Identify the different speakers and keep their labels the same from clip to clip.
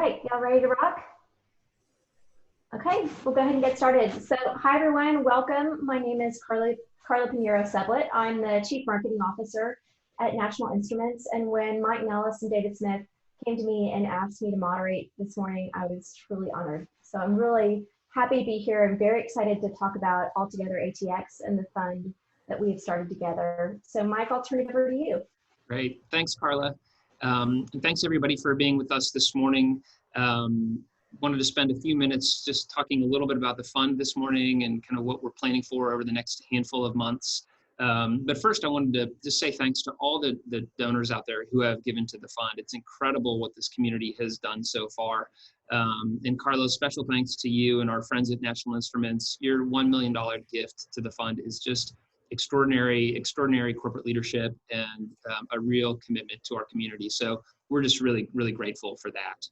Speaker 1: right, y'all ready to rock? Okay, we'll go ahead and get started. So, hi everyone, welcome. My name is Carla Piñeyro Sublett. I'm the Chief Marketing Officer at National Instruments. And when Mike Nellis and David Smith came to me and asked me to moderate this morning, I was truly honored. So I'm really happy to be here. I'm very excited to talk about All Together ATX and the fund that we have started together. So Mike, I'll turn it over to you.
Speaker 2: Great, thanks Carla. And thanks everybody for being with us this morning. Wanted to spend a few minutes just talking a little bit about the fund this morning and kind of what we're planning for over the next handful of months. But first I wanted to just say thanks to all the donors out there who have given to the fund. It's incredible what this community has done so far. And Carlos, special thanks to you and our friends at National Instruments. Your $1 million gift to the fund is just extraordinary corporate leadership and a real commitment to our community. So we're just really, really grateful for that.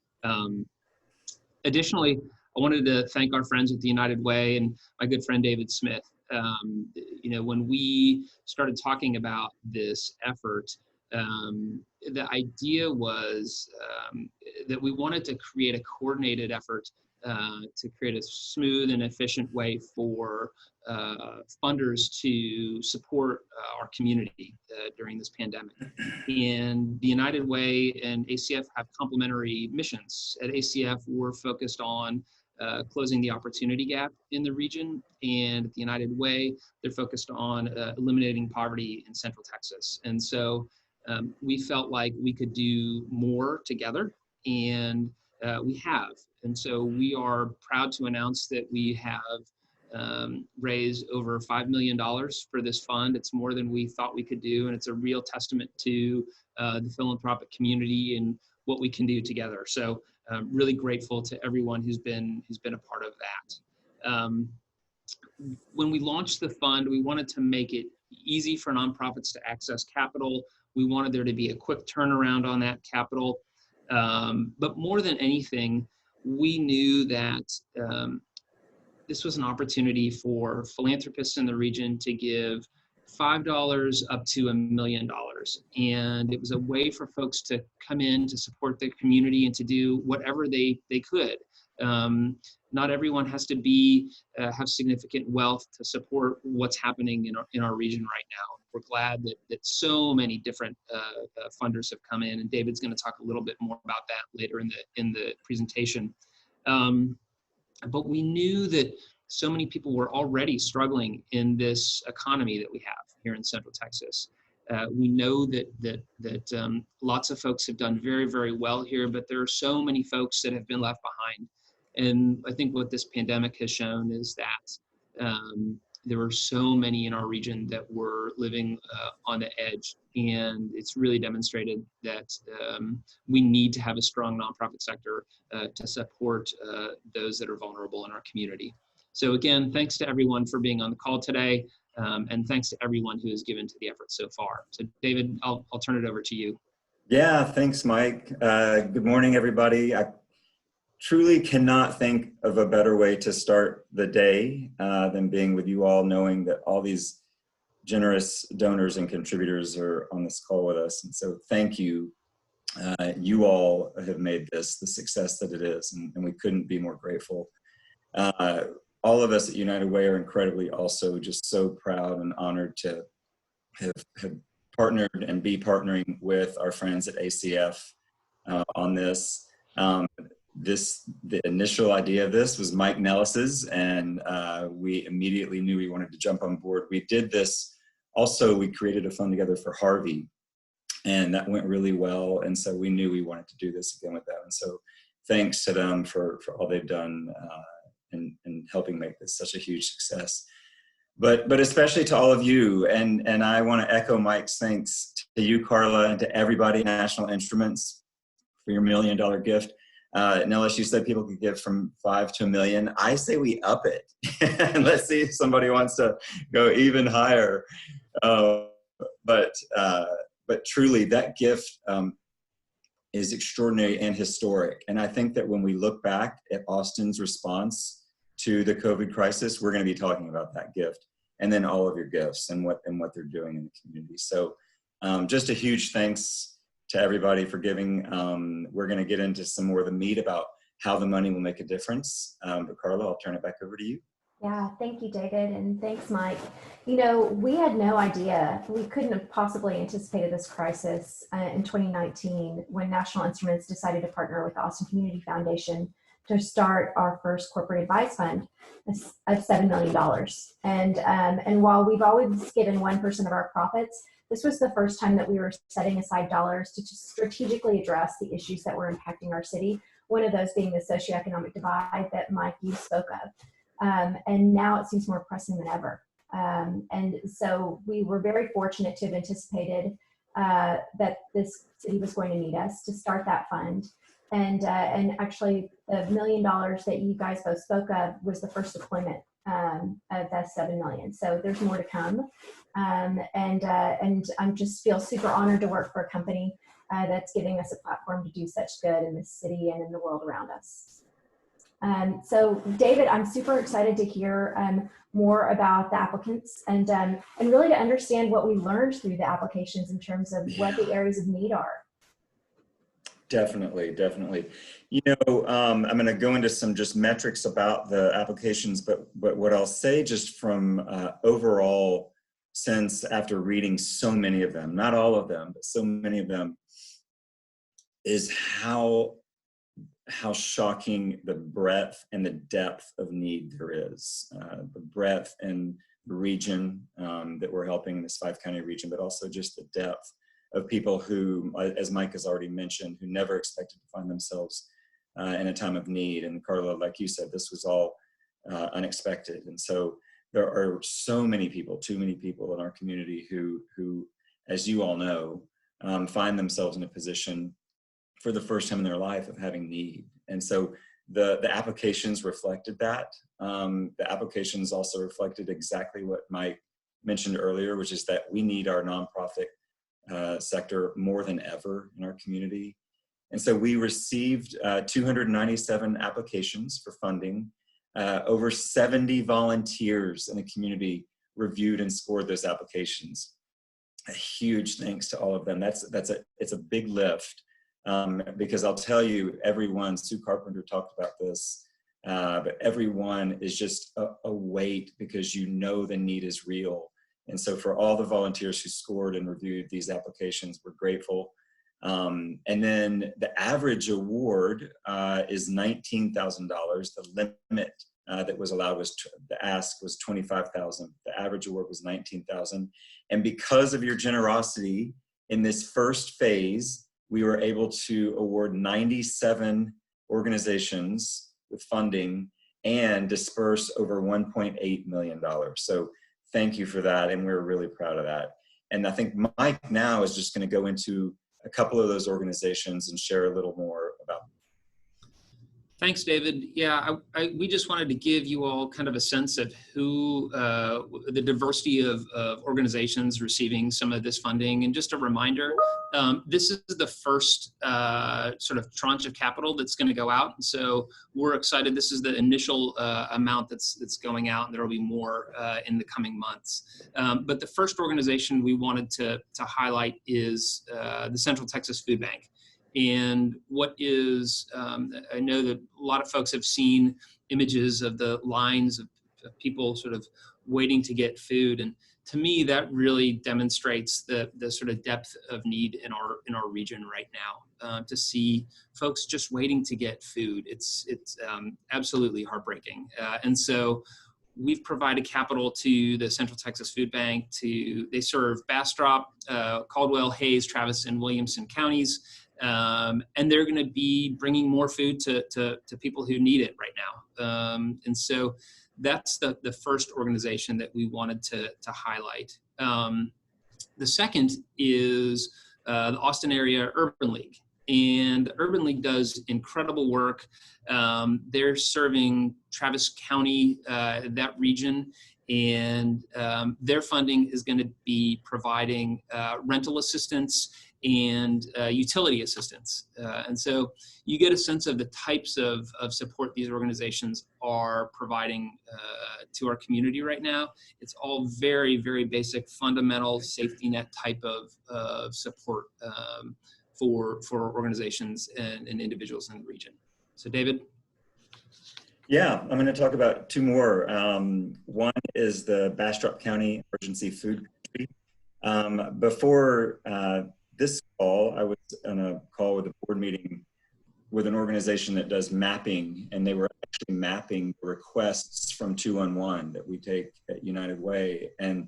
Speaker 2: Additionally, I wanted to thank our friends at the United Way and my good friend David Smith. When we started talking about this effort, the idea was that we wanted to create a coordinated effort to create a smooth and efficient way for funders to support our community during this pandemic. And the United Way and ACF have complementary missions. At ACF, we're focused on closing the opportunity gap in the region, and at the United Way, they're focused on eliminating poverty in Central Texas. And so we felt like we could do more together, and we have. And so we are proud to announce that we have raised over $5 million for this fund. It's more than we thought we could do, and it's a real testament to the philanthropic community and what we can do together. So really grateful to everyone who's been a part of that. When we launched the fund, we wanted to make it easy for nonprofits to access capital. We wanted there to be a quick turnaround on that capital. But more than anything, we knew that this was an opportunity for philanthropists in the region to give $5 up to $1 million. And it was a way for folks to come in to support their community and to do whatever they could. Not everyone has to have significant wealth to support what's happening in our region right now. We're glad that so many different funders have come in, and David's going to talk a little bit more about that later in the presentation. But we knew that so many people were already struggling in this economy that we have here in Central Texas. We know that lots of folks have done very, very well here, but there are so many folks that have been left behind. And I think what this pandemic has shown is that there were so many in our region that were living on the edge. And it's really demonstrated that we need to have a strong nonprofit sector to support those that are vulnerable in our community. So again, thanks to everyone for being on the call today, and thanks to everyone who has given to the effort so far. So David, I'll turn it over to you.
Speaker 3: Yeah, thanks, Mike. Good morning, everybody. I truly cannot think of a better way to start the day than being with you all, knowing that all these generous donors and contributors are on this call with us. And so thank you. You all have made this the success that it is, and we couldn't be more grateful. All of us at United Way are incredibly also just so proud and honored to have partnered and be partnering with our friends at ACF on this. The initial idea of this was Mike Nellis's, and we immediately knew we wanted to jump on board. We did this also, we created a fund together for Harvey, and that went really well, and so we knew we wanted to do this again with them. And so thanks to them for all they've done in helping make this such a huge success. But especially to all of you, and I want to echo Mike's thanks to you, Carla, and to everybody at National Instruments for your $1 million gift. Nellis, you said people could give from 5 to $1 million. I say we up it. And let's see if somebody wants to go even higher. But truly, that gift is extraordinary and historic. And I think that when we look back at Austin's response to the COVID crisis, we're going to be talking about that gift, and then all of your gifts and what they're doing in the community. So just a huge thanks to everybody for giving. We're going to get into some more of the meat about how the money will make a difference. But Carla, I'll turn it back over to you.
Speaker 1: Yeah, thank you, David, and thanks, Mike. You know, we had no idea, we couldn't have possibly anticipated this crisis in 2019 when National Instruments decided to partner with the Austin Community Foundation to start our first corporate advice fund of $7 million. And while we've always given 1% of our profits, this was the first time that we were setting aside dollars to just strategically address the issues that were impacting our city, one of those being the socioeconomic divide that Mike, you spoke of. And now it seems more pressing than ever. And so we were very fortunate to have anticipated that this city was going to need us to start that fund. And actually the $1 million that you guys both spoke of was the first deployment of that $7 million. So there's more to come. And I'm just feel super honored to work for a company that's giving us a platform to do such good in this city and in the world around us. So David, I'm super excited to hear more about the applicants and really to understand what we learned through the applications in terms of what the areas of need are.
Speaker 3: Definitely, definitely. You know, I'm going to go into some just metrics about the applications, but what I'll say just from overall sense after reading so many of them, not all of them, but so many of them, is how shocking the breadth and the depth of need there is. The breadth and the region that we're helping in this 5-county region, but also just the depth of people who, as Mike has already mentioned, who never expected to find themselves in a time of need. And Carla, like you said, this was all unexpected. And so there are so many people, too many people in our community who, as you all know, find themselves in a position for the first time in their life of having need. And so the applications reflected that. The applications also reflected exactly what Mike mentioned earlier, which is that we need our nonprofit sector more than ever in our community. And so we received 297 applications for funding. Over 70 volunteers in the community reviewed and scored those applications. A huge thanks to all of them. It's a big lift. Because I'll tell you, everyone, Sue Carpenter talked about this, but everyone is just a weight because you know the need is real. And so for all the volunteers who scored and reviewed these applications, we're grateful. And then the average award is $19,000. The limit that was allowed was, the ask was $25,000. The average award was $19,000. And because of your generosity in this first phase, we were able to award 97 organizations with funding and disperse over $1.8 million. So thank you for that, and we're really proud of that. And I think Mike now is just going to go into a couple of those organizations and share a little more about them.
Speaker 2: Thanks, David. Yeah, we just wanted to give you all kind of a sense of who, the diversity of organizations receiving some of this funding. And just a reminder, this is the first sort of tranche of capital that's going to go out. And so we're excited. This is the initial amount that's going out, and there will be more in the coming months. But the first organization we wanted to highlight is the Central Texas Food Bank. And what is, I know that a lot of folks have seen images of the lines of people sort of waiting to get food. And to me, that really demonstrates the sort of depth of need in our region right now. To see folks just waiting to get food, it's absolutely heartbreaking. And so we've provided capital to the Central Texas Food Bank. They serve Bastrop, Caldwell, Hayes, Travis, and Williamson counties. And they're going to be bringing more food to people who need it right now. And so that's the first organization that we wanted to highlight. The second is the Austin Area Urban League. And the Urban League does incredible work. They're serving Travis County, that region. And their funding is going to be providing rental assistance and utility assistance. And so you get a sense of the types of support these organizations are providing to our community right now. It's all very, very basic, fundamental safety net type of support for organizations and individuals in the region. So David?
Speaker 3: Yeah, I'm going to talk about two more. One is the Bastrop County Emergency Food Pantry. Before this call, I was on a call with a board meeting with an organization that does mapping, and they were actually mapping the requests from 211 that we take at United Way, and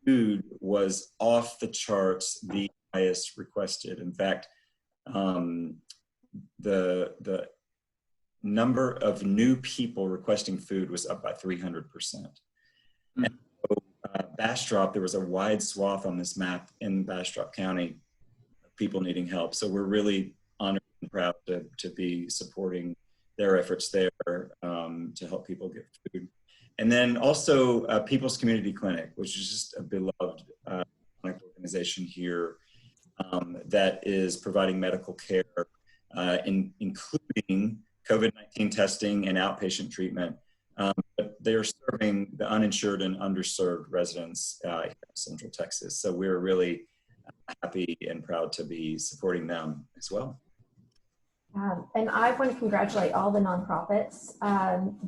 Speaker 3: food was off the charts, the highest requested. In fact, the number of new people requesting food was up by 300%. And so, Bastrop, there was a wide swath on this map in Bastrop County of people needing help. So we're really honored and proud to be supporting their efforts there to help people get food. And then also People's Community Clinic, which is just a beloved organization here that is providing medical care, including COVID-19 testing and outpatient treatment. But they are serving the uninsured and underserved residents here in Central Texas. So we're really happy and proud to be supporting them as well.
Speaker 1: And I want to congratulate all the nonprofits.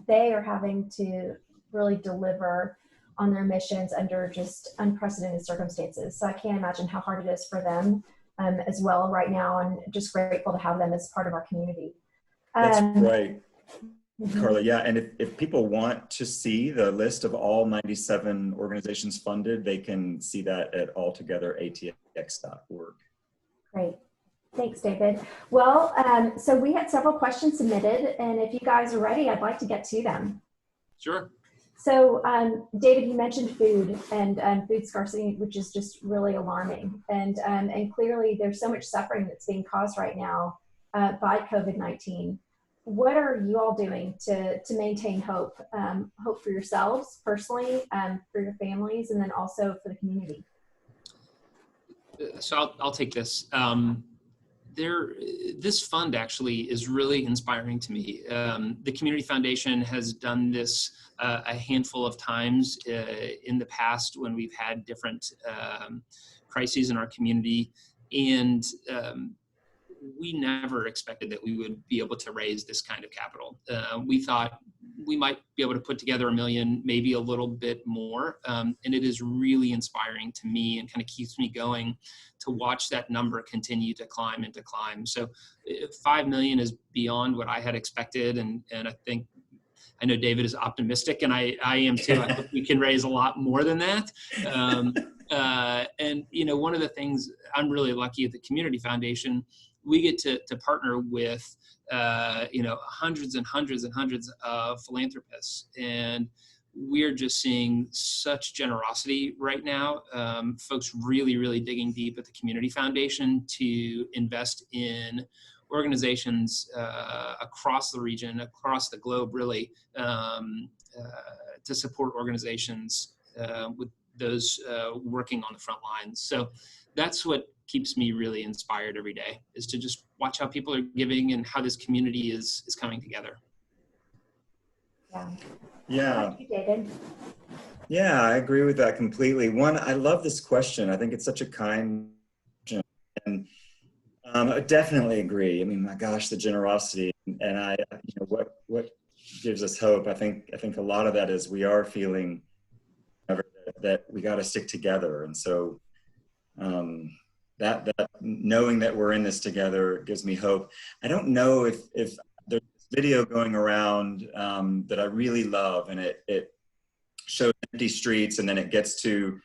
Speaker 1: They are having to really deliver on their missions under just unprecedented circumstances. So I can't imagine how hard it is for them as well right now, and just grateful to have them as part of our community.
Speaker 3: That's right, Carla. Yeah, and if people want to see the list of all 97 organizations funded, they can see that at alltogether.atx.org.
Speaker 1: Great. Thanks, David. Well, so we had several questions submitted, and if you guys are ready, I'd like to get to them.
Speaker 2: Sure.
Speaker 1: So, David, you mentioned food and food scarcity, which is just really alarming. And clearly there's so much suffering that's being caused right now by COVID-19. What are you all doing to maintain hope? Hope for yourselves personally, for your families, and then also for the community?
Speaker 2: So I'll take this. This fund actually is really inspiring to me. The Community Foundation has done this a handful of times in the past when we've had different crises in our community, and we never expected that we would be able to raise this kind of capital. We thought we might be able to put together $1 million, maybe a little bit more. And it is really inspiring to me and kind of keeps me going to watch that number continue to climb and to climb. So 5 million is beyond what I had expected. And I know David is optimistic, and I am too. I hope we can raise a lot more than that. And, you know, one of the things I'm really lucky at the Community Foundation, we get to partner with, you know, hundreds and hundreds and hundreds of philanthropists. And we're just seeing such generosity right now. Folks really, really digging deep at the Community Foundation to invest in organizations across the region, across the globe, really, to support organizations with those working on the front lines. So that's what keeps me really inspired every day, is to just watch how people are giving and how this community is coming together.
Speaker 3: Yeah.
Speaker 1: Thank you, David.
Speaker 3: Yeah, I agree with that completely. One, I love this question. I think it's such a kind question. And I definitely agree. I mean, my gosh, the generosity, and you know, what gives us hope. I think a lot of that is we are feeling that we got to stick together, and so that knowing that we're in this together gives me hope. I don't know if there's this video going around that I really love, and it shows empty streets, and then it gets to,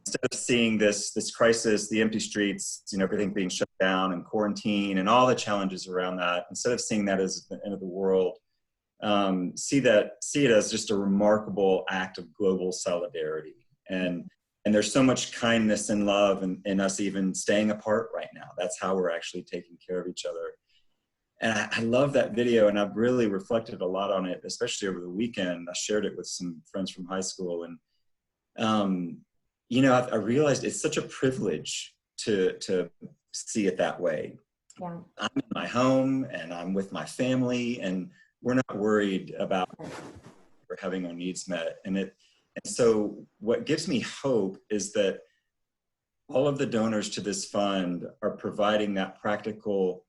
Speaker 3: instead of seeing this crisis, the empty streets, you know, everything being shut down and quarantine and all the challenges around that, instead of seeing that as the end of the world, see it as just a remarkable act of global solidarity. And there's so much kindness and love in us even staying apart right now. That's how we're actually taking care of each other. And I love that video, and I've really reflected a lot on it, especially over the weekend. I shared it with some friends from high school, and you know, I realized it's such a privilege to see it that way.
Speaker 1: Yeah.
Speaker 3: I'm in my home, and I'm with my family, and we're not worried about having our needs met. And so what gives me hope is that all of the donors to this fund are providing that practical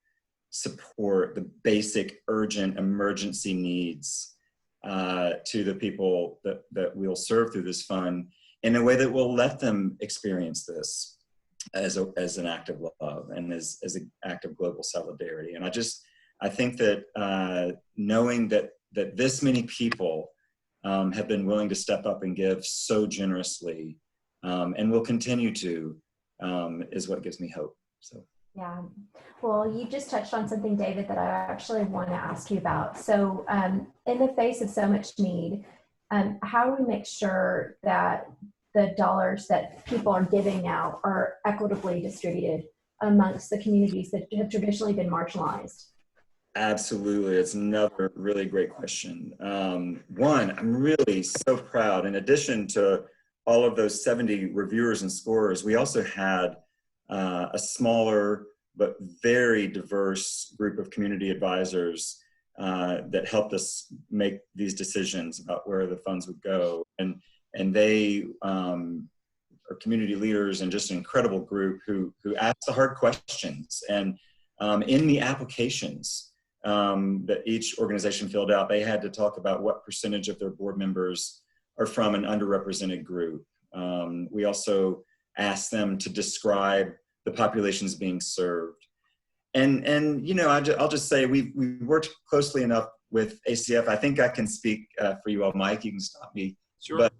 Speaker 3: support, the basic urgent emergency needs to the people that we'll serve through this fund in a way that will let them experience this as an act of love and as an act of global solidarity. And I think that knowing that this many people have been willing to step up and give so generously and will continue to is what gives me hope. So.
Speaker 1: Yeah, well, you just touched on something, David, that I actually want to ask you about. So in the face of so much need, how do we make sure that the dollars that people are giving now are equitably distributed amongst the communities that have traditionally been marginalized?
Speaker 3: Absolutely. It's another really great question. One, I'm really so proud. In addition to all of those 70 reviewers and scorers, we also had a smaller but very diverse group of community advisors that helped us make these decisions about where the funds would go. And they are community leaders and just an incredible group who asked the hard questions. And in the applications that each organization filled out, they had to talk about what percentage of their board members are from an underrepresented group. We also asked them to describe the populations being served. And you know, I'll just say we've worked closely enough with ACF. I think I can speak for you all. Mike, you can stop me.
Speaker 2: Sure.
Speaker 3: But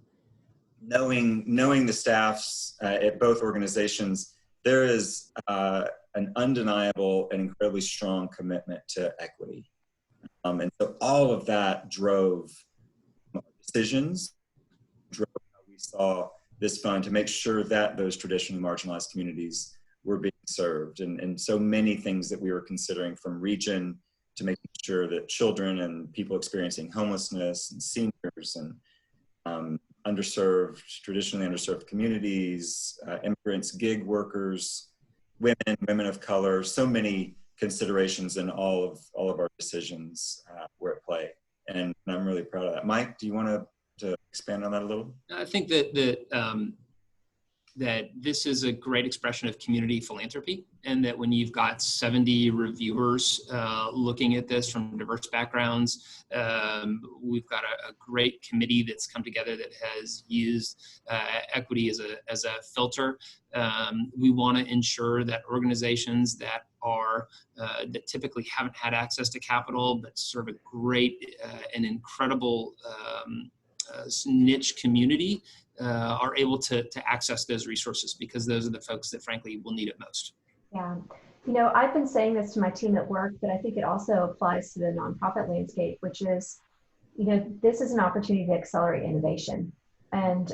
Speaker 3: knowing the staffs at both organizations, there is an undeniable and incredibly strong commitment to equity. And so all of that drove decisions, drove how we saw this fund to make sure that those traditionally marginalized communities were being served. And so many things that we were considering, from region to making sure that children and people experiencing homelessness and seniors and traditionally underserved communities, immigrants, gig workers, women of color, so many considerations in all of our decisions were at play. And I'm really proud of that. Mike, do you want to expand on that a little?
Speaker 2: I think that this is a great expression of community philanthropy, and that when you've got 70 reviewers looking at this from diverse backgrounds, we've got a great committee that's come together that has used equity as a filter. We want to ensure that organizations that that typically haven't had access to capital but serve a great and incredible niche community are able to access those resources, because those are the folks that frankly will need it most.
Speaker 1: Yeah, you know, I've been saying this to my team at work, but I think it also applies to the nonprofit landscape, which is, you know, this is an opportunity to accelerate innovation. And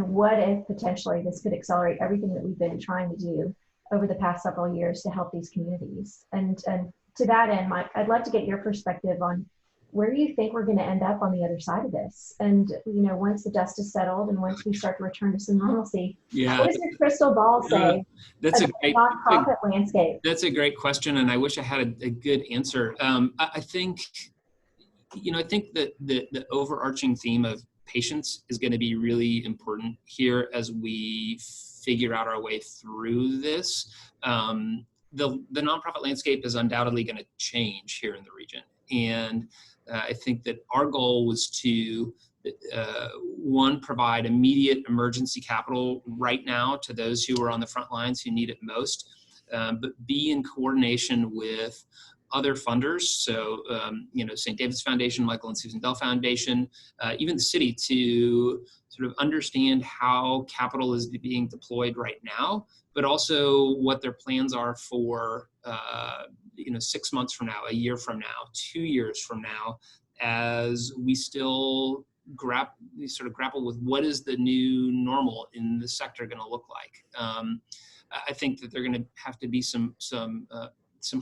Speaker 1: what if potentially this could accelerate everything that we've been trying to do over the past several years to help these communities. And to that end, Mike, I'd love to get your perspective on where do you think we're going to end up on the other side of this? And, you know, once the dust is settled and once we start to return to some normalcy, what does your crystal ball say
Speaker 2: that's
Speaker 1: about the nonprofit landscape?
Speaker 2: That's a great question, and I wish I had a good answer. I think, you know, I think that the overarching theme of patience is going to be really important here as we figure out our way through this. The nonprofit landscape is undoubtedly going to change here in the region, and I think that our goal was to, one, provide immediate emergency capital right now to those who are on the front lines who need it most, but be in coordination with other funders. So, you know, St. David's Foundation, Michael and Susan Dell Foundation, even the city, to sort of understand how capital is being deployed right now, but also what their plans are for, you know, 6 months from now, a year from now, 2 years from now, as we still sort of grapple with what is the new normal in the sector going to look like. I think that they're going to have to be some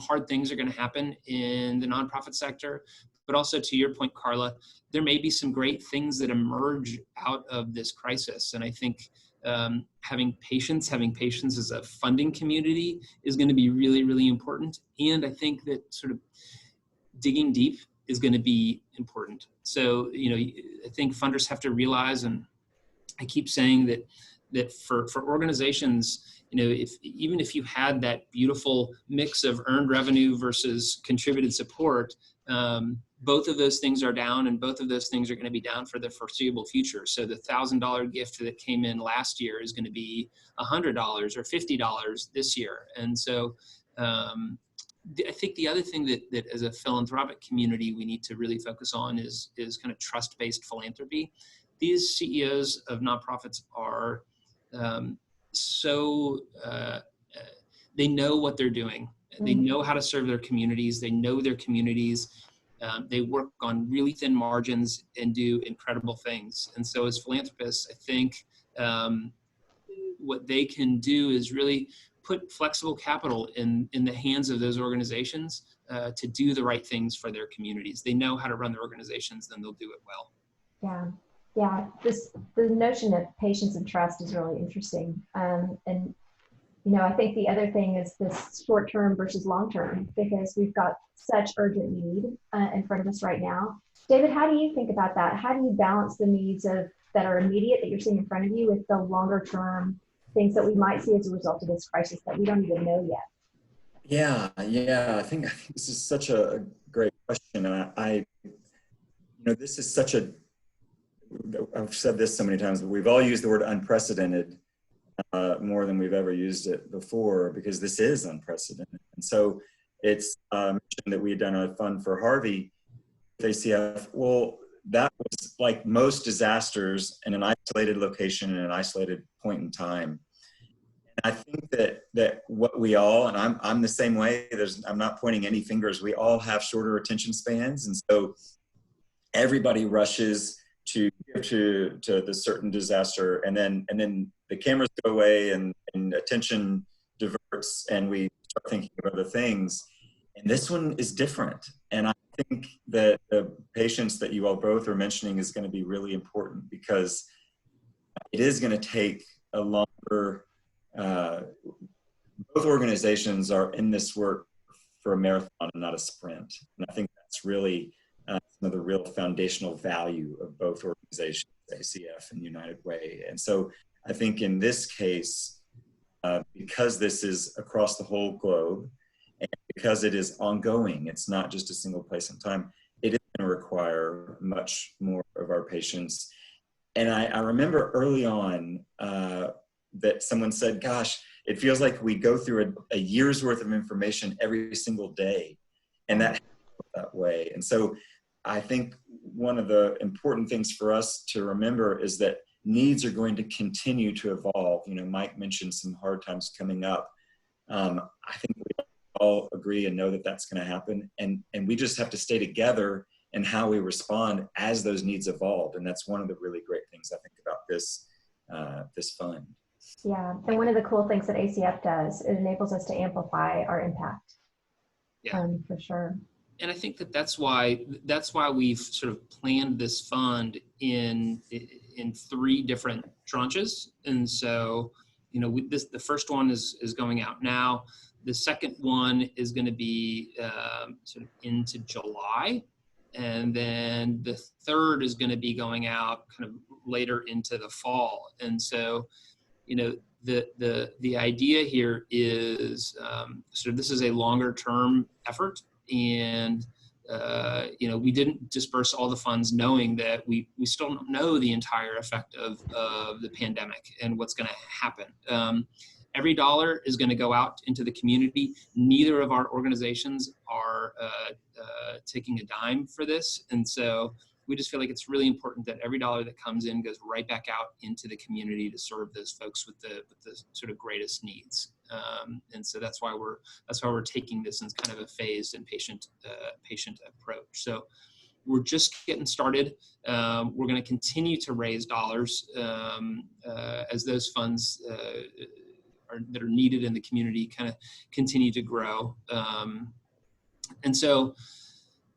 Speaker 2: hard things are going to happen in the nonprofit sector, but also, to your point, Carla, there may be some great things that emerge out of this crisis. And I think having patience as a funding community is going to be really, really important. And I think that sort of digging deep is going to be important. So, you know, I think funders have to realize, and I keep saying that for organizations, even if you had that beautiful mix of earned revenue versus contributed support, both of those things are down, and both of those things are going to be down for the foreseeable future. So the $1,000 gift that came in last year is going to be $100 or $50 this year. And so I think the other thing that as a philanthropic community we need to really focus on is kind of trust-based philanthropy. These CEOs of nonprofits are they know what they're doing. They know how to serve their communities. They know their communities. They work on really thin margins and do incredible things. And so as philanthropists, I think what they can do is really put flexible capital in the hands of those organizations to do the right things for their communities. They know how to run their organizations, then they'll do it well.
Speaker 1: Yeah. The notion of patience and trust is really interesting. And I think the other thing is this short-term versus long-term, because we've got such urgent need in front of us right now. David, how do you think about that? How do you balance the needs that are immediate that you're seeing in front of you with the longer-term things that we might see as a result of this crisis that we don't even know yet?
Speaker 3: Yeah. I think this is such a great question. This is such I've said this so many times, but we've all used the word unprecedented more than we've ever used it before, because this is unprecedented. And so it's mentioned that we had done a fund for Harvey with ACF. Well, that was like most disasters in an isolated location in an isolated point in time. And I think that what we all, and I'm the same way, I'm not pointing any fingers, we all have shorter attention spans. And so everybody rushes to the certain disaster, and then the cameras go away and attention diverts, and we start thinking of other things. And this one is different. And I think that the patience that you all both are mentioning is going to be really important, because it is going to take a longer, both organizations are in this work for a marathon and not a sprint. And I think that's really some of the real foundational value of both organizations, ACF and United Way. And so I think in this case, because this is across the whole globe, and because it is ongoing, it's not just a single place in time, it is going to require much more of our patience. And I remember early on that someone said, gosh, it feels like we go through a year's worth of information every single day. And that way. And so I think one of the important things for us to remember is that needs are going to continue to evolve. Mike mentioned some hard times coming up. I think we all agree and know that that's going to happen. And we just have to stay together in how we respond as those needs evolve. And that's one of the really great things I think about this fund.
Speaker 1: Yeah, and one of the cool things that ACF does, it enables us to amplify our impact.
Speaker 2: Yeah,
Speaker 1: for sure.
Speaker 2: And I think that's why we've sort of planned this fund in 3 different tranches. And so, the first one is going out now. The second one is going to be sort of into July, and then the third is going to be going out kind of later into the fall. And so, the idea here is sort of this is a longer term effort. And, we didn't disperse all the funds knowing that we still don't know the entire effect of the pandemic and what's going to happen. Every dollar is going to go out into the community. Neither of our organizations are taking a dime for this. And so we just feel like it's really important that every dollar that comes in goes right back out into the community to serve those folks with the sort of greatest needs. And so that's why we're taking this in kind of a phased and patient approach. So we're just getting started. We're going to continue to raise dollars as those funds that are needed in the community kind of continue to grow. And so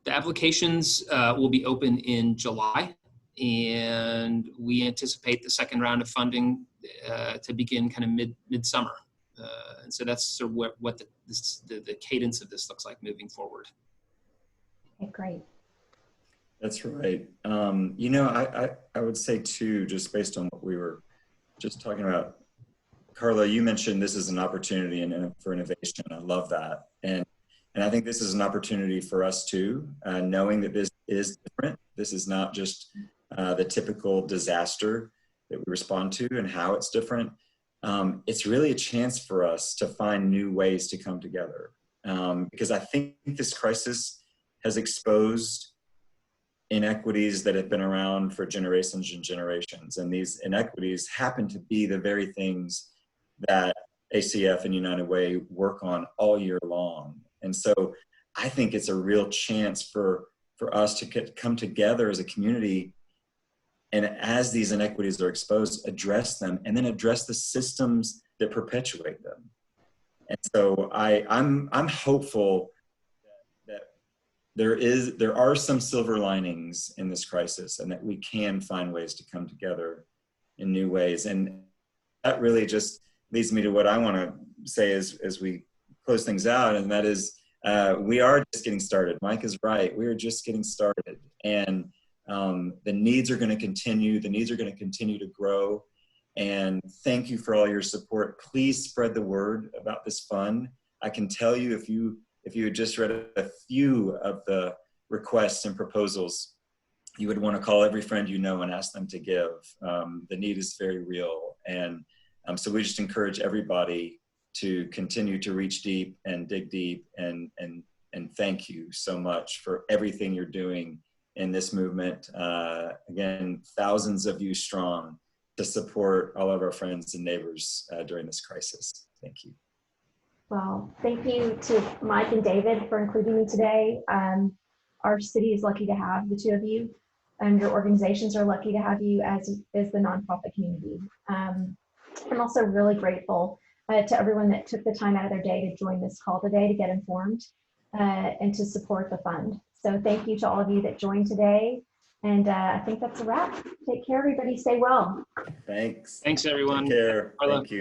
Speaker 2: the applications will be open in July, and we anticipate the second round of funding to begin kind of midsummer. And so that's sort of what the cadence of this looks like moving forward.
Speaker 1: Okay, great.
Speaker 3: That's right. I would say too, just based on what we were just talking about, Carla, you mentioned this is an opportunity for innovation. I love that. And I think this is an opportunity for us too, knowing that this is different. This is not just the typical disaster that we respond to and how it's different. It's really a chance for us to find new ways to come together. Because I think this crisis has exposed inequities that have been around for generations and generations. And these inequities happen to be the very things that ACF and United Way work on all year long. And so I think it's a real chance for us to come together as a community, and as these inequities are exposed, address them, and then address the systems that perpetuate them. And so I'm hopeful that there are some silver linings in this crisis, and that we can find ways to come together in new ways. And that really just leads me to what I want to say as we close things out, and that is we are just getting started. Mike is right. We are just getting started, and the needs are going to continue. The needs are going to continue to grow. And thank you for all your support. Please spread the word about this fund. I can tell you, if you had just read a few of the requests and proposals, you would want to call every friend you know and ask them to give. The need is very real. And so we just encourage everybody to continue to reach deep and dig deep, and thank you so much for everything you're doing in this movement. Again, thousands of you strong to support all of our friends and neighbors during this crisis. Thank you.
Speaker 1: Well, thank you to Mike and David for including me today. Our city is lucky to have the two of you, and your organizations are lucky to have you, as is the nonprofit community. I'm also really grateful to everyone that took the time out of their day to join this call today to get informed and to support the fund. So thank you to all of you that joined today. And I think that's a wrap. Take care, everybody. Stay well.
Speaker 3: Thanks.
Speaker 2: Thanks, everyone.
Speaker 3: Take care.
Speaker 2: Carla.
Speaker 3: Thank you.